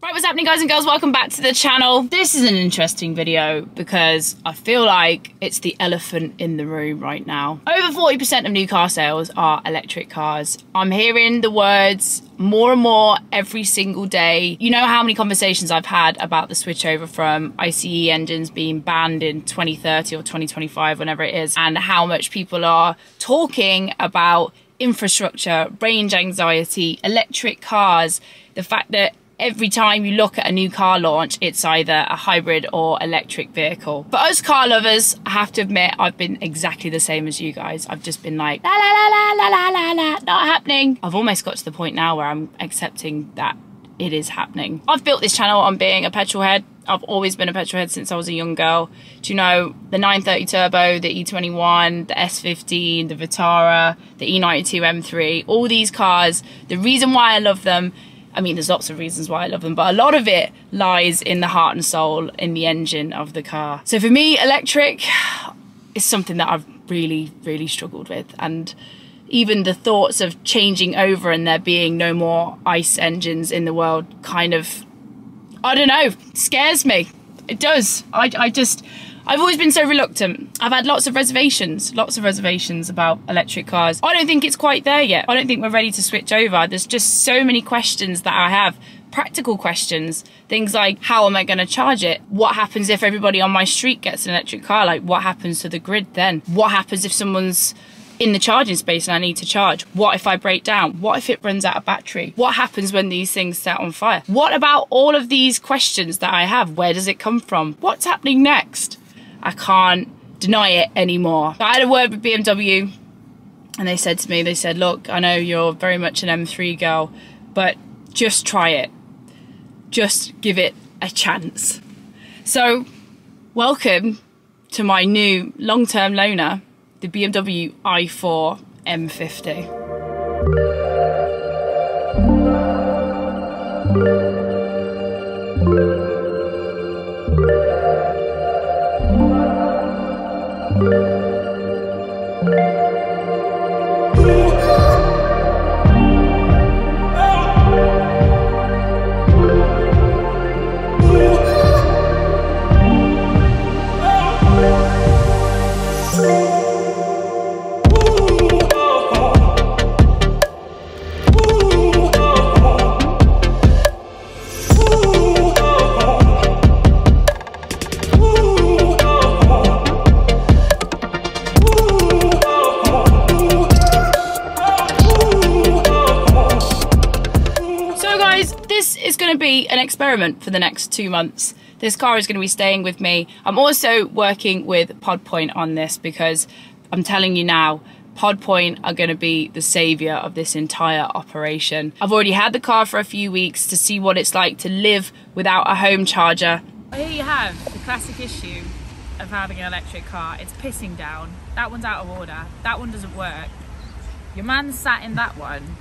Right, what's happening, guys and girls? Welcome back to the channel. This is an interesting video because I feel like it's the elephant in the room right now. Over 40% of new car sales are electric cars. I'm hearing the words more and more every single day. You know how many conversations I've had about the switch over from ICE engines being banned in 2030 or 2025, whenever it is, and how much people are talking about infrastructure, range anxiety, electric cars, the fact that every time you look at a new car launch, it's either a hybrid or electric vehicle. For us car lovers, I have to admit, I've been exactly the same as you guys. I've just been like, la la la la la la la la, not happening. I've almost got to the point now where I'm accepting that it is happening. I've built this channel on being a petrol head. I've always been a petrol head since I was a young girl. Do you know the 930 Turbo, the E21, the S15, the Vitara, the E92 M3, all these cars, the reason why I love them, I mean, there's lots of reasons why I love them, but a lot of it lies in the heart and soul, in the engine of the car. So for me, electric is something that I've really, really struggled with. And even the thoughts of changing over and there being no more ICE engines in the world kind of, I don't know, scares me. It does. I've always been so reluctant. I've had lots of reservations about electric cars. I don't think it's quite there yet. I don't think we're ready to switch over. There's just so many questions that I have. Practical questions. Things like, how am I going to charge it? What happens if everybody on my street gets an electric car? Like, what happens to the grid then? What happens if someone's in the charging space and I need to charge? What if I break down? What if it runs out of battery? What happens when these things set on fire? What about all of these questions that I have? Where does it come from? What's happening next? I can't deny it anymore. I had a word with BMW and they said to me, they said, look, I know you're very much an M3 girl, but just try it. Just give it a chance. So welcome to my new long-term loaner, the BMW i4 M50. An experiment for the next 2 months. This car is going to be staying with me. I'm also working with Podpoint on this because I'm telling you now, Podpoint are going to be the saviour of this entire operation. I've already had the car for a few weeks to see what it's like to live without a home charger. Here you have the classic issue of having an electric car. It's pissing down. That one's out of order. That one doesn't work. Your man sat in that one.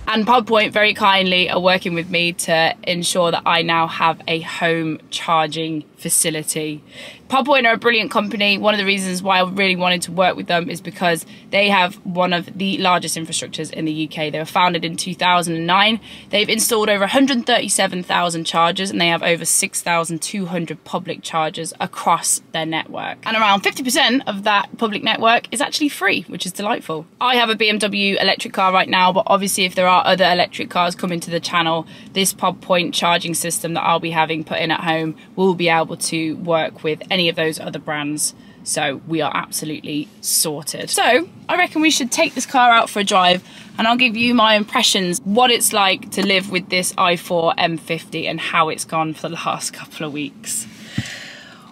And Podpoint very kindly are working with me to ensure that I now have a home charging facility. Podpoint are a brilliant company. One of the reasons why I really wanted to work with them is because they have one of the largest infrastructures in the UK. They were founded in 2009. They've installed over 137,000 chargers and they have over 6,200 public chargers across their network. And around 50% of that public network is actually free, which is delightful. I have a BMW electric car right now, but obviously if there are other electric cars coming to the channel, this Podpoint charging system that I'll be having put in at home will be able to work with any of those other brands. So we are absolutely sorted. So I reckon we should take this car out for a drive and I'll give you my impressions, what it's like to live with this i4 M50 and how it's gone for the last couple of weeks.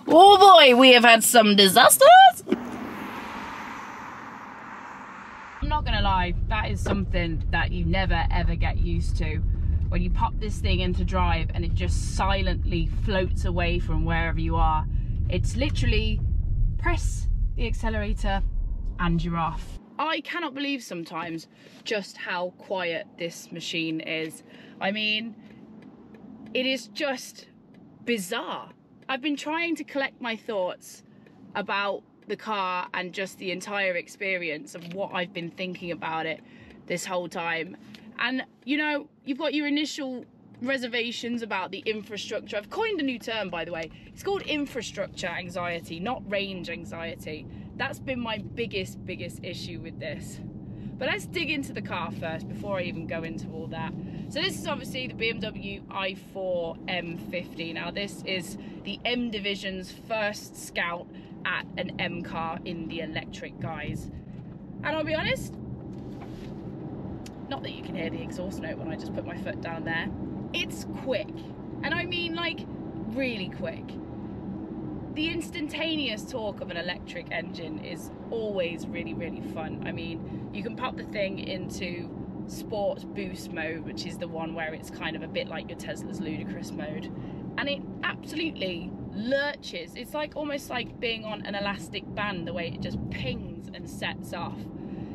Oh boy, we have had some disasters. I'm not gonna lie, that is something that you never ever get used to. When you pop this thing into drive and it just silently floats away from wherever you are. It's literally press the accelerator and you're off. I cannot believe sometimes just how quiet this machine is. I mean, it is just bizarre. I've been trying to collect my thoughts about the car and just the entire experience of what I've been thinking about it this whole time. And you know, you've got your initial reservations about the infrastructure. I've coined a new term, by the way. It's called infrastructure anxiety, not range anxiety. That's been my biggest issue with this. But let's dig into the car first before I even go into all that. So this is obviously the BMW i4 M50. Now this is the M Division's first scout at an M car in the electric guise. And I'll be honest, not that you can hear the exhaust note when I just put my foot down there. It's quick, and I mean like really quick. The instantaneous torque of an electric engine is always really fun. I mean, you can pop the thing into sports boost mode, which is the one where it's kind of a bit like your Tesla's ludicrous mode, and it absolutely lurches. It's like almost like being on an elastic band, the way it just pings and sets off.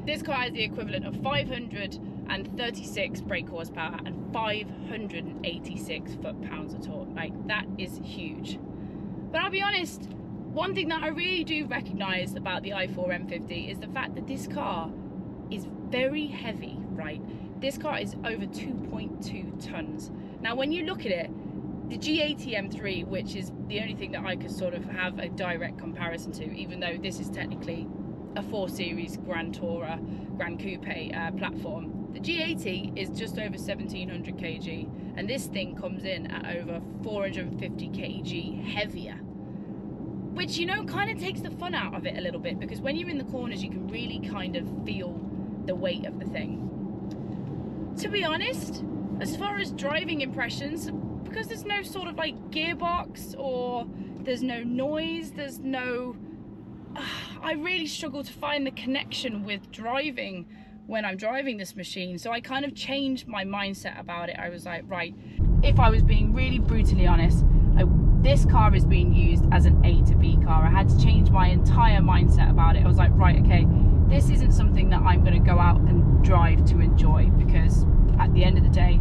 This car is the equivalent of 536 brake horsepower and 586 foot-pounds of torque. Like, that is huge. But I'll be honest, one thing that I really do recognise about the i4 M50 is the fact that this car is very heavy, right? This car is over 2.2 tons. Now, when you look at it, the G80 M3, which is the only thing that I could sort of have a direct comparison to, even though this is technically a 4 Series Grand Tourer, Grand Coupe platform, the G80 is just over 1700 kg, and this thing comes in at over 450 kg heavier, which, you know, kind of takes the fun out of it a little bit, because when you're in the corners you can really kind of feel the weight of the thing. To be honest, as far as driving impressions, because there's no sort of like gearbox, or there's no noise, there's no... I really struggle to find the connection with driving when I'm driving this machine. So I kind of changed my mindset about it. I was like, right, if I was being really brutally honest, this car is being used as an A to B car. I had to change my entire mindset about it. I was like, right, okay, this isn't something that I'm going to go out and drive to enjoy, because at the end of the day,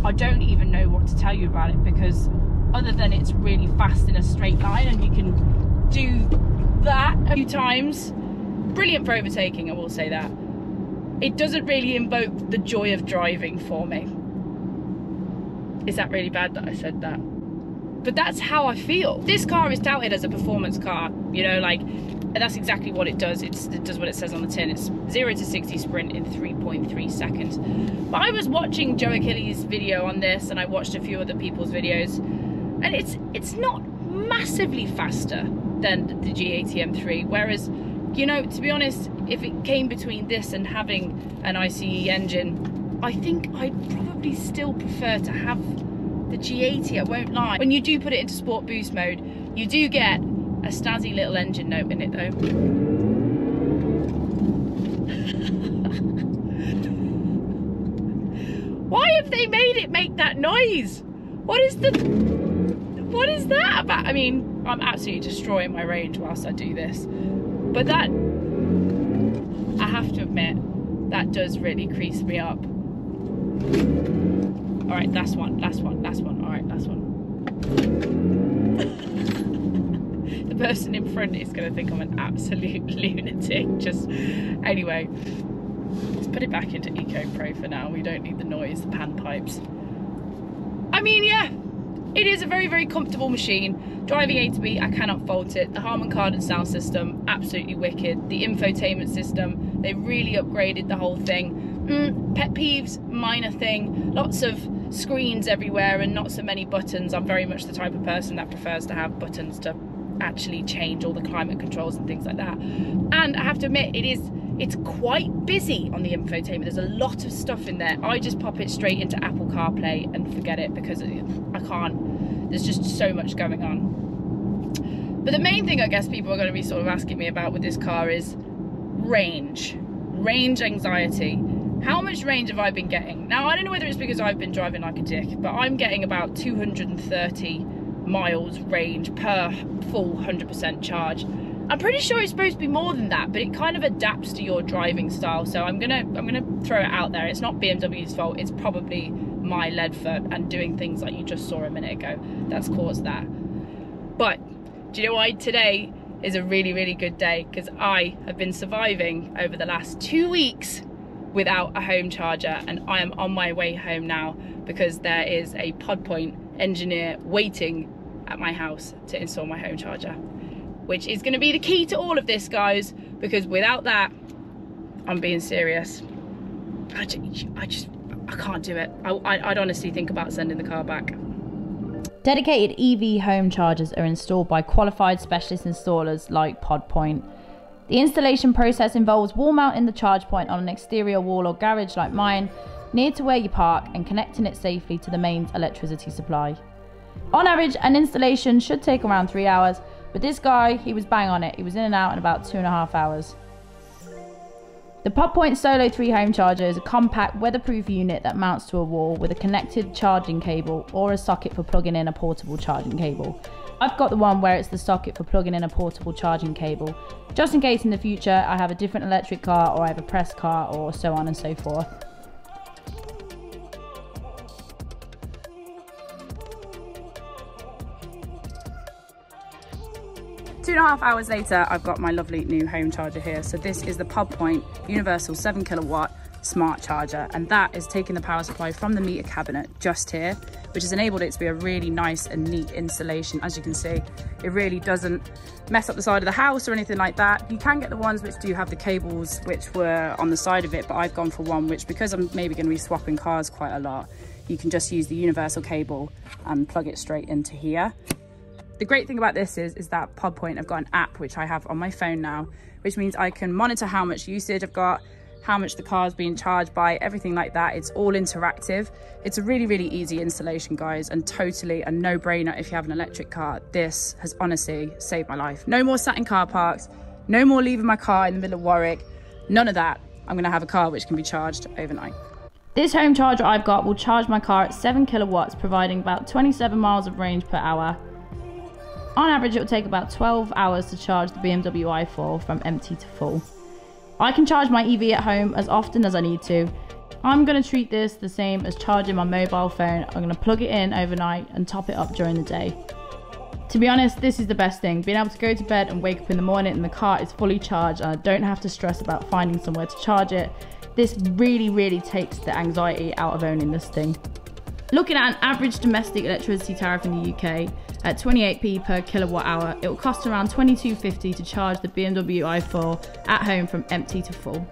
I don't even know what to tell you about it, because other than it's really fast in a straight line and you can do that a few times, brilliant for overtaking, I will say that, it doesn't really invoke the joy of driving for me. Is that really bad that I said that? But that's how I feel. This car is touted as a performance car, you know, like, and that's exactly what it does. It does what it says on the tin. It's 0 to 60 sprint in 3.3 seconds. But I was watching Joe Achilles' video on this, and I watched a few other people's videos, and it's not massively faster than the G80 M3, whereas, you know, to be honest, if it came between this and having an ICE engine, I think I'd probably still prefer to have the G80, I won't lie. When you do put it into sport boost mode, you do get a snazzy little engine note in it though. Why have they made it make that noise? What is that about? I mean, I'm absolutely destroying my range whilst I do this, but that, I have to admit, that does really crease me up. All right, last one, all right, last one. The person in front is gonna think I'm an absolute lunatic. Just, anyway, let's put it back into Eco Pro for now. We don't need the noise, the panpipes. I mean, yeah, it is a very comfortable machine. Driving A to B, I cannot fault it. The Harman Kardon sound system, absolutely wicked. The infotainment system, they really upgraded the whole thing. Pet peeves, minor thing. Lots of screens everywhere and not so many buttons. I'm very much the type of person that prefers to have buttons to actually change all the climate controls and things like that. And I have to admit, it's quite busy on the infotainment. There's a lot of stuff in there. I just pop it straight into Apple CarPlay and forget it, because I can't, there's just so much going on. But the main thing I guess people are going to be sort of asking me about with this car is range anxiety. How much range have I been getting? Now, I don't know whether it's because I've been driving like a dick, but I'm getting about 230 miles range per full 100% charge. I'm pretty sure it's supposed to be more than that, but it kind of adapts to your driving style. So I'm gonna throw it out there. It's not BMW's fault. It's probably my lead foot and doing things like you just saw a minute ago that's caused that. But do you know why today is a really good day? Because I have been surviving over the last 2 weeks without a home charger, and I am on my way home now because there is a Podpoint engineer waiting at my house to install my home charger, which is going to be the key to all of this, guys, because without that, I'm being serious, I can't do it. I'd honestly think about sending the car back. Dedicated EV home chargers are installed by qualified specialist installers like Podpoint. The installation process involves wall mounting the charge point on an exterior wall or garage like mine, near to where you park, and connecting it safely to the mains electricity supply. On average, an installation should take around 3 hours, but this guy, he was bang on it. He was in and out in about 2.5 hours. The Podpoint Solo 3 home charger is a compact, weatherproof unit that mounts to a wall with a connected charging cable or a socket for plugging in a portable charging cable. I've got the one where it's the socket for plugging in a portable charging cable, just in case in the future I have a different electric car or I have a pressed car or so on and so forth. Two and a half hours later, I've got my lovely new home charger here. So this is the Podpoint Universal 7 kilowatt smart charger, and that is taking the power supply from the meter cabinet just here, which has enabled it to be a really nice and neat installation. As you can see, it really doesn't mess up the side of the house or anything like that. You can get the ones which do have the cables which were on the side of it, but I've gone for one which, because I'm maybe going to be swapping cars quite a lot, you can just use the universal cable and plug it straight into here. The great thing about this is that Podpoint have got an app which I have on my phone now, which means I can monitor how much usage I've got, how much the car's being charged by, everything like that. It's all interactive. It's a really, really easy installation, guys, and totally a no-brainer if you have an electric car. This has honestly saved my life. No more sat in car parks, no more leaving my car in the middle of Warwick, none of that. I'm gonna have a car which can be charged overnight. This home charger I've got will charge my car at 7 kilowatts, providing about 27 miles of range per hour. On average, it will take about 12 hours to charge the BMW i4 from empty to full. I can charge my EV at home as often as I need to. I'm going to treat this the same as charging my mobile phone. I'm going to plug it in overnight and top it up during the day. To be honest, this is the best thing. Being able to go to bed and wake up in the morning and the car is fully charged and I don't have to stress about finding somewhere to charge it. This really, really takes the anxiety out of owning this thing. Looking at an average domestic electricity tariff in the UK, at 28p per kilowatt hour, it will cost around £22.50 to charge the BMW i4 at home from empty to full.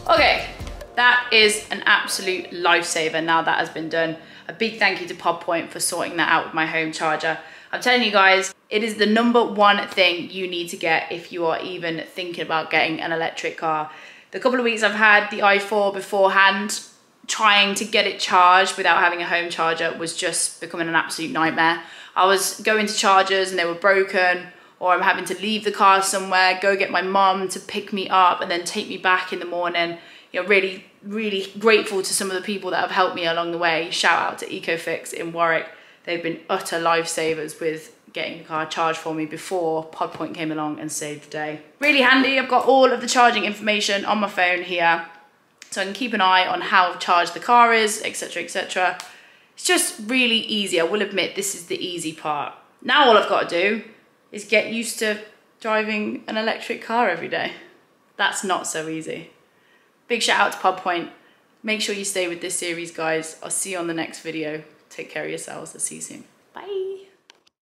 Okay, that is an absolute lifesaver now that has been done. A big thank you to Podpoint for sorting that out with my home charger. I'm telling you guys, it is the #1 thing you need to get if you are even thinking about getting an electric car. The couple of weeks I've had the i4 beforehand, trying to get it charged without having a home charger was just becoming an absolute nightmare. I was going to chargers and they were broken, or I'm having to leave the car somewhere, go get my mum to pick me up and then take me back in the morning. You know, really, really grateful to some of the people that have helped me along the way. Shout out to EcoFix in Warwick. They've been utter lifesavers with getting the car charged for me before Podpoint came along and saved the day. Really handy. I've got all of the charging information on my phone here, so I can keep an eye on how charged the car is, etc, etc. It's just really easy. I will admit this is the easy part. Now all I've got to do is get used to driving an electric car every day. That's not so easy. Big shout out to Podpoint. Make sure you stay with this series, guys. I'll see you on the next video. Take care of yourselves. I'll see you soon. Bye.